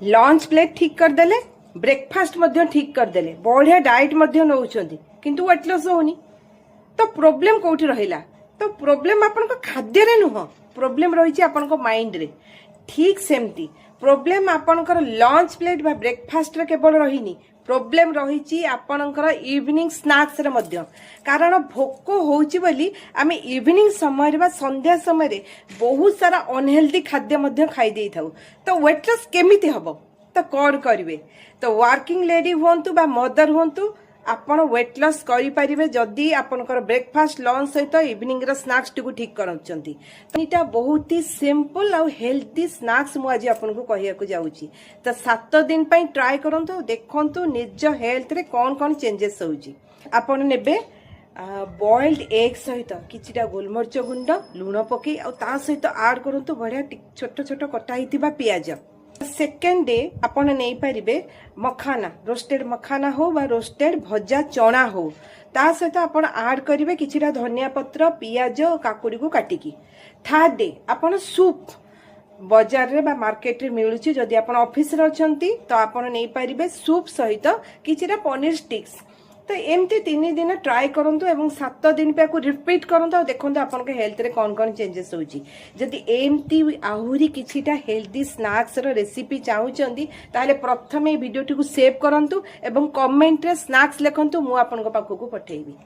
Lunch plate ठीक करदेले breakfast ठीक करदेले बढ़िया डाइट नौकरी किंतु वेट लॉस होनी तो प्रोब्लेम कौटी रहिला तो प्रोब्लेम आपन खाद्य रे नुह प्रोब्लेम रही आपन माइंड रे ठीक सेमती प्रोब्लेम आपनकर लंच प्लेट बा ब्रेकफास्ट रे केवल रहीनी प्रोब्लेम रही आपनकर इवनिंग स्नैक्स रे मध्य कारण भोक होउची बोली आमे इवनिंग समय रे बा संध्या समय रे बहुत सारा अनहेल्दी खाद्य मध्य खाई देई थाउ तो वेट लॉस केमिति हबो तो कौन करिवे तो वर्किंग लेडी हुंतु बा मदर हुंतु आपण वेट लॉस करि परिबे जदी आपनकर ब्रेकफास्ट लंच सहित इवनिंग रो स्नैक्स टिकु ठीक करउचंती इटा बहुत ही सिंपल और हेल्दी स्नैक्स मु आज आपन को कहिया को जाउची तो 7 दिन पई ट्राई करंतु देखंतु निज हेल्थ रे कोन कोन चेंजेस होउची आपण नेबे बॉइल्ड एग सहित किछिटा गोलमरच गुंड लूण पकई आ ता सहित ऐड करंतु बढ़िया छोट छोट कटा हितिबा पियाज सेकेंड डे आपण नहीं पारिबे मखाना रोस्टेड मखाना हो बा रोस्टेड भजा चना हो ता सहित आपण ऐड करिवे किछिटा धनिया पत्र पियाज काकुड़ी को काटिकी थर्ड डे आपण सूप बाजार रे बा मार्केट रे मिलुची जदी आपण ऑफिस रे अछंती तो आपण नहीं पारिबे सूप सहित किछिटा पनीर स्टिक्स तो एमती 3 दिन ट्राई करंतु एवं 7 दिन पे को रिपीट करंतु देखंतु आपन के हेल्थ रे कोन कोन चेंजेस होची जदी एमती आहुरी किछिटा हेल्दी स्नैक्स रो रेसिपी चाहुचंदी ताले प्रथमे वीडियो टी को सेव करंतु एवं कमेंट रे स्नैक्स लिखंतु मु आपन को पाखो को पठेइबी।